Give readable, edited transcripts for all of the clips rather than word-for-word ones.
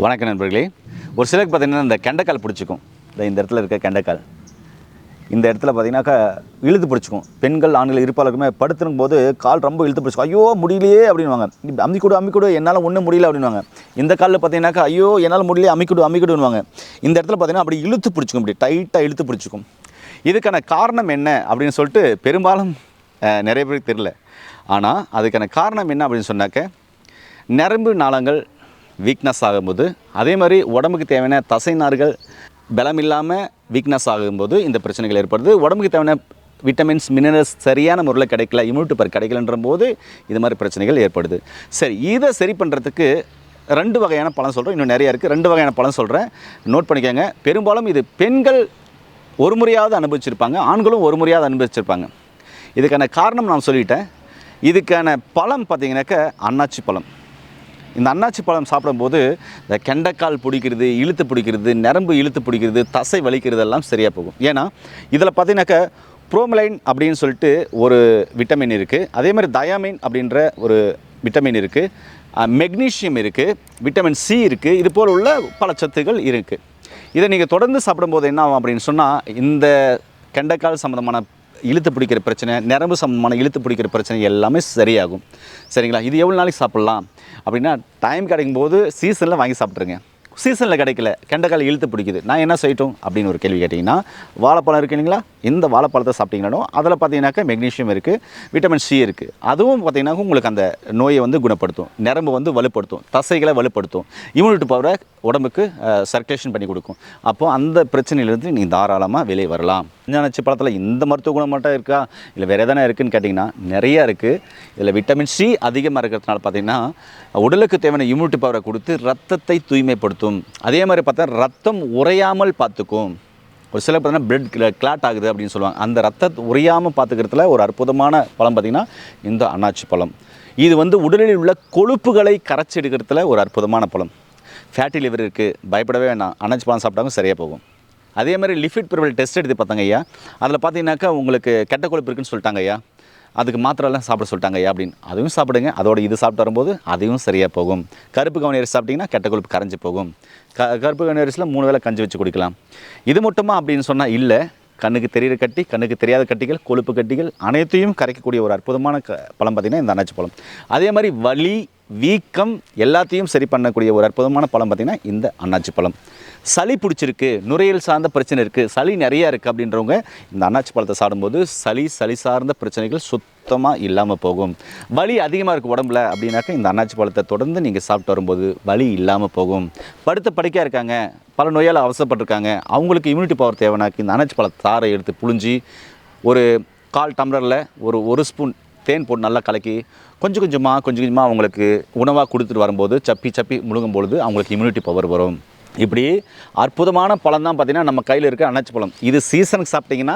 வணக்கம் நண்பர்களே. ஒரு சிலருக்கு பார்த்திங்கன்னா இந்த கெண்டைக்கால் பிடிச்சிக்கும். இந்த இடத்துல இருக்க கெண்டைக்கால் இந்த இடத்துல பார்த்திங்கனாக்கா இழுத்து பிடிச்சிக்கும். பெண்கள் ஆண்கள் இருப்பாளருக்குமே படுத்துடும் போது கால் ரொம்ப இழுத்து பிடிச்சிக்கும். ஐயோ முடியலையே அப்படின்வாங்க. அம்மிக்கூடு என்னால் ஒன்றும் முடியல அப்படின்வாங்க. இந்த காலில் பார்த்திங்கனாக்கா ஐயோ என்னால் முடியலையே அம்மிக்கூடுவாங்க. இந்த இடத்துல பார்த்திங்கன்னா அப்படி இழுத்து பிடிச்சிக்கும், அப்படி டைட்டாக இழுத்து பிடிச்சிக்கும். இதுக்கான காரணம் என்ன அப்படின்னு சொல்லிட்டு பெரும்பாலும் நிறைய பேருக்கு தெரியல. ஆனால் அதுக்கான காரணம் என்ன அப்படின்னு சொன்னாக்க, நரம்பு நாளங்கள் வீக்னஸ் ஆகும்போது, அதே மாதிரி உடம்புக்கு தேவையான தசை நார்கள் பலம் இல்லாமல் வீக்னஸ் ஆகும்போது இந்த பிரச்சனைகள் ஏற்படுது. உடம்புக்கு தேவையான விட்டமின்ஸ் மினரல்ஸ் சரியான முறையில் கிடைக்கல, இம்யூனிட்டி பவர் கிடைக்கலன்ற போது இது மாதிரி பிரச்சனைகள் ஏற்படுது. சரி, இதை சரி பண்ணுறதுக்கு 2 வகையான பலன் சொல்கிறேன். இன்னும் நிறையா இருக்குது. 2 வகையான பலன் சொல்கிறேன், நோட் பண்ணிக்கோங்க. பெரும்பாலும் இது பெண்கள் ஒரு முறையாவது அனுபவிச்சிருப்பாங்க, ஆண்களும் ஒரு முறையாவது அனுபவிச்சிருப்பாங்க. இதுக்கான காரணம் நான் சொல்லிட்டேன். இதுக்கான பழம் பார்த்திங்கனாக்கா அன்னாச்சி பழம். இந்த அன்னாச்சி பழம் சாப்பிடும்போது இந்த கெண்டைக்கால் பிடிக்கிறது, இழுத்து பிடிக்கிறது, நரம்பு இழுத்து பிடிக்கிறது, தசை வலிக்கிறது எல்லாம் சரியாக போகும். ஏன்னா இதில் பார்த்திங்கனாக்கா ப்ரோமலைன் அப்படின்னு சொல்லிட்டு ஒரு விட்டமின் இருக்குது. அதே மாதிரி தயாமின் அப்படின்ற ஒரு விட்டமின் இருக்குது, மெக்னீஷியம் இருக்குது, விட்டமின் சி இருக்குது. இது போல் உள்ள பல சத்துக்கள் இருக்குது. இதை நீங்கள் தொடர்ந்து சாப்பிடும்போது என்ன ஆகும் அப்படின்னு சொன்னால், இந்த கெண்டைக்கால் சம்மந்தமான இழுத்து பிடிக்கிற பிரச்சனை, நரம்பு சம்பந்தமான இழுத்து பிடிக்கிற பிரச்சனை எல்லாமே சரியாகும். சரிங்களா? இது எவ்வளோ நாளைக்கு சாப்பிட்லாம் அப்படின்னா, டைம் கிடைக்கும்போது சீசனில் வாங்கி சாப்பிட்ருங்க. சீசனில் கிடைக்கல, கெண்டைக்கால் இழுத்து பிடிக்குது, நான் என்ன செய்யட்டும் அப்படின்னு ஒரு கேள்வி கேட்டிங்கன்னா, வாழைப்பழம் இருக்குது இல்லைங்களா? இந்த வாழைப்பழத்தை சாப்பிட்டீங்கன்னா அதில் பார்த்தீங்கன்னாக்கா மெக்னீஷியம் இருக்குது, விட்டமின் சி இருக்குது. அதுவும் பார்த்திங்கனாக்கா உங்களுக்கு அந்த நோயை வந்து குணப்படுத்தும், நரம்பு வந்து வலுப்படுத்தும், தசைகளை வலுப்படுத்தும், இம்யூனிட்டி பவரை உடம்புக்கு சர்க்குலேஷன் பண்ணி கொடுக்கும். அப்போது அந்த பிரச்சனையிலேருந்து நீங்கள் தாராளமாக வெளியே வரலாம். அன்னாச்சி பழத்தில் இந்த மருத்துவ குணம் மட்டும் இருக்கா, இல்லை வேறு எதனா இருக்குதுன்னு கேட்டிங்கன்னா நிறையா இருக்குது. இதில் விட்டமின் சி அதிகமாக இருக்கிறதுனால பார்த்திங்கன்னா உடலுக்கு தேவையான இம்யூனிட்டி பவரை கொடுத்து ரத்தத்தை தூய்மைப்படுத்தும். அதே மாதிரி பார்த்தா ரத்தம் உறையாமல் பார்த்துக்கும். ஒரு சில பார்த்தீங்கன்னா பிளட் கிளாட் ஆகுது அப்படின்னு சொல்லுவாங்க. அந்த ரத்தத்தை உறையாமல் பார்த்துக்கிறதுல ஒரு அற்புதமான பழம் பார்த்திங்கன்னா இந்த அன்னாச்சி பழம். இது வந்து உடலில் உள்ள கொழுப்புகளை கரைச்சி எடுக்கிறதுல ஒரு அற்புதமான பழம். ஃபேட்டி லிவர் இருக்குது, பயப்படவே வேண்டாம், அன்னாச்சி பழம் சாப்பிட்டாலும் சரியாக போகும். அதே மாதிரி லிஃபிட் ப்ரிவல் டெஸ்ட் எடுத்து பார்த்தாங்க ஐயா. அதில் பார்த்தீங்கன்னாக்கா உங்களுக்கு கெட்ட கொழுப்பு இருக்குன்னு சொல்லிட்டாங்க ஐயா, அதுக்கு மாத்திரெல்லாம் சாப்பிட சொல்லிட்டாங்க ஐயா அப்படின்னு. அதுவும் சாப்பிடுங்க. அதோட இது சாப்பிட்டு வரும்போது அதையும் சரியாக போகும். கருப்பு கவுனி அரிசி சாப்பிட்டிங்கன்னா கெட்ட கொழுப்பு கரைஞ்சி போகும். கருப்பு கவுனி அரிசியில் 3 வேளை கஞ்சி வச்சு குடிக்கலாம். இது மட்டுமா அப்படின்னு சொன்னால் இல்லை. கண்ணுக்கு தெரிகிற கட்டி, கண்ணுக்கு தெரியாத கட்டிகள், கொழுப்பு கட்டிகள் அனைத்தையும் கரைக்கக்கூடிய ஒரு அற்புதமான பழம் பார்த்திங்கன்னா இந்த அன்னாச்சி பழம். அதே மாதிரி வலி, வீக்கம் எல்லாத்தையும் சரி பண்ணக்கூடிய ஒரு அற்புதமான பழம் பார்த்திங்கன்னா இந்த அன்னாச்சி பழம். சளி பிடிச்சிருக்கு, நுரையீரல் சார்ந்த பிரச்சனை இருக்குது, சளி நிறையா இருக்குது அப்படின்றவங்க இந்த அன்னாச்சி பழத்தை சாப்பிடும்போது சளி சார்ந்த பிரச்சனைகள் சுத்தமாக இல்லாமல் போகும். வலி அதிகமாக இருக்குது உடம்புல அப்படின்னாக்கா இந்த அன்னாச்சி பழத்தை தொடர்ந்து நீங்கள் சாப்பிட்டு வரும்போது வலி இல்லாமல் போகும். படுத்த படுக்கையாக இருக்காங்க, பல நோயால் அவசரப்பட்டிருக்காங்க, அவங்களுக்கு இம்யூனிட்டி பவர் தேவைனாக்கி இந்த அன்னாச்சி பழத்தை தாரை எடுத்து புழிஞ்சி ஒரு 1/4 டம்ளரில் ஒரு ஸ்பூன் தேன் போட்டு நல்லா கலக்கி கொஞ்சம் கொஞ்சமாக அவங்களுக்கு உணவாக கொடுத்துட்டு வரும்போது சப்பி முழுகும் பொழுது அவங்களுக்கு இம்யூனிட்டி பவர் வரும். இப்படி அற்புதமான பழம் தான் பார்த்திங்கன்னா நம்ம கையில் இருக்க அன்னாச்சி பழம். இது சீசனுக்கு சாப்பிட்டிங்கன்னா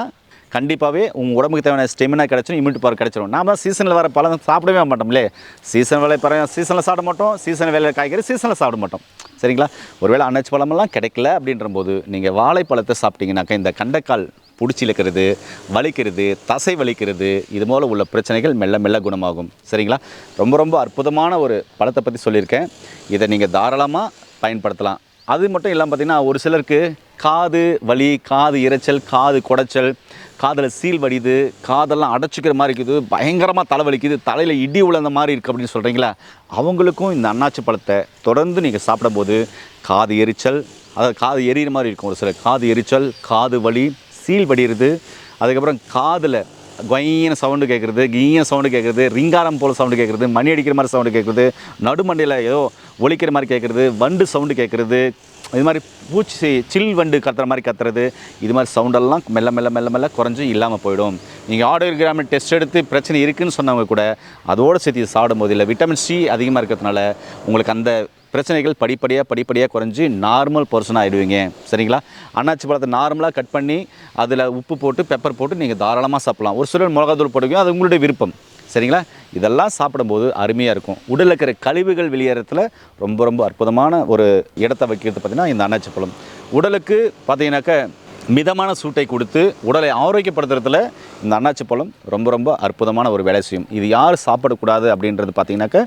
கண்டிப்பாகவே உங்கள் உடம்புக்கு தேவையான ஸ்டெமினா கிடச்சிடும், இம்யூனிட்டி பவர் கிடச்சிடும். நாம் சீசனில் வர பழம் சாப்பிடவே மாட்டோம்லே. சீசன் வேலை சீசனில் சாப்பிட மாட்டோம், சீசன் வேலை காய்கறி சீசனில் சாப்பிட மாட்டோம். சரிங்களா? ஒருவேளை அன்னாச்சி பழமெல்லாம் கிடைக்கல அப்படின்ற போது நீங்கள் வாழைப்பழத்தை சாப்பிட்டிங்கனாக்கா இந்த கண்டைக்கால் பிடிச்சி இழுக்கிறது, வலிக்கிறது, தசை வலிக்கிறது, இது போல் உள்ள பிரச்சனைகள் மெல்ல குணமாகும். சரிங்களா? ரொம்ப அற்புதமான ஒரு பழத்தை பற்றி சொல்லியிருக்கேன். இதை நீங்கள் தாராளமாக பயன்படுத்தலாம். அது மட்டும் இல்லாமல் பார்த்திங்கன்னா ஒரு சிலருக்கு காது வலி, காது இரைச்சல், காது குடைச்சல், காதில் சீல் வடிது, காதெல்லாம் அடைச்சிக்கிற மாதிரி இருக்குது, பயங்கரமாக தலைவலிக்குது, தலையில் இடி உழந்த மாதிரி இருக்குது அப்படின்னு சொல்கிறீங்களா, அவங்களுக்கும் இந்த அன்னாச்சி பழத்தை தொடர்ந்து நீங்கள் சாப்பிடும்போது காது எரிச்சல், அதாவது காது எரியிற மாதிரி இருக்கும். ஒரு சில காது எரிச்சல், காது வலி, சீல் வடிகிறது, அதுக்கப்புறம் காதில் கொய்யின சவுண்டு கேட்குறது, கீன சவுண்டு கேட்குறது, ரிங்காரம் போல் சவுண்டு கேட்குறது, மணி அடிக்கிற மாதிரி சவுண்டு கேட்குறது, நடுமண்டையில் ஏதோ ஒலிக்கிற மாதிரி கேட்குறது, வண்டு சவுண்டு கேட்குறது, இது மாதிரி பூச்சி சில் வண்டு கத்துற மாதிரி கத்துறது, இது மாதிரி சவுண்டெல்லாம் மெல்ல குறைஞ்சி இல்லாமல் போயிடும். நீங்கள் ஆடியோகிராம் டெஸ்ட் எடுத்து பிரச்சனை இருக்குதுன்னு சொன்னவங்க கூட அதோடு சேர்த்து சாப்பிடும்போது இல்லை விட்டமின் சி அதிகமாக இருக்கிறதுனால உங்களுக்கு அந்த பிரச்சனைகள் படிப்படியாக குறைஞ்சி நார்மல் பர்சனாக ஆகிடுவீங்க. சரிங்களா? அன்னாச்சி பழத்தை நார்மலாக கட் பண்ணி அதில் உப்பு போட்டு பெப்பர் போட்டு நீங்கள் தாராளமாக சாப்பிட்லாம். ஒரு சிலர் மிளகாத்தூள் போடுவீங்க, அது உங்களுடைய விருப்பம். சரிங்களா? இதெல்லாம் சாப்பிடும்போது அருமையாக இருக்கும். உடலில் இருக்கிற கழிவுகள் வெளியேறத்தில் ரொம்ப அற்புதமான ஒரு இடத்தை வைக்கிறது பார்த்திங்கன்னா இந்த அன்னாச்சி பழம். உடலுக்கு பார்த்திங்கனாக்கா மிதமான சூட்டை கொடுத்து உடலை ஆரோக்கியப்படுத்துறதுல இந்த அன்னாச்சி பழம் ரொம்ப அற்புதமான ஒரு வேலை செய்யும். இது யார் சாப்பிடக்கூடாது அப்படின்றது பார்த்திங்கனாக்கா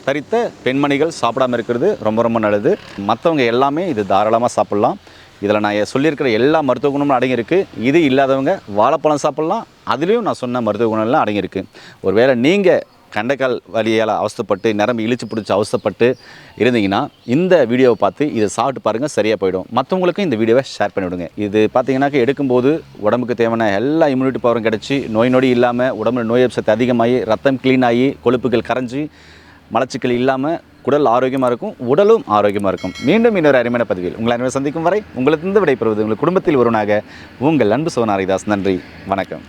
தரித்த பெண்மணிகள் சாப்பிடாமல் இருக்கிறது ரொம்ப ரொம்ப நல்லது. மற்றவங்க எல்லாமே இது தாராளமாக சாப்பிட்லாம். இதில் நான் சொல்லியிருக்கிற எல்லா மருத்துவ குணமும் அடங்கியிருக்கு. இது இல்லாதவங்க வாழைப்பழம் சாப்பிட்லாம். அதுலேயும் நான் சொன்ன மருத்துவ குணம்லாம் அடங்கியிருக்கு. ஒருவேளை நீங்கள் கண்டைக்கால் வலியால் அவஸ்தைப்பட்டு நரம்பு இழுச்சு பிடிச்சி அவஸ்தைப்பட்டு இருந்தீங்கன்னா இந்த வீடியோவை பார்த்து இதை சாப்பிட்டு பாருங்கள், சரியாக போயிடும். மற்றவங்களுக்கும் இந்த வீடியோவை ஷேர் பண்ணிவிடுங்க. இது பார்த்தீங்கன்னாக்க எடுக்கும்போது உடம்புக்கு தேவையான எல்லா இம்யூனிட்டி பவரும் கிடச்சி நோய் நொடி இல்லாமல் உடம்புல நோய் சக்தி அதிகமாகி ரத்தம் க்ளீன் ஆகி கொழுப்புகள் கரைஞ்சி மலச்சிக்கல் இல்லாமல் குடல் ஆரோக்கியமாக இருக்கும், உடலும் ஆரோக்கியமாக இருக்கும். மீண்டும் இன்னொரு அருமையான பதிவில் உங்களை அனைவரும் சந்திக்கும் வரை உங்களுக்கு விடைபெறுவது உங்கள் குடும்பத்தில் ஒருவனாக உங்கள் அன்பு சோனாரிதாஸ். நன்றி, வணக்கம்.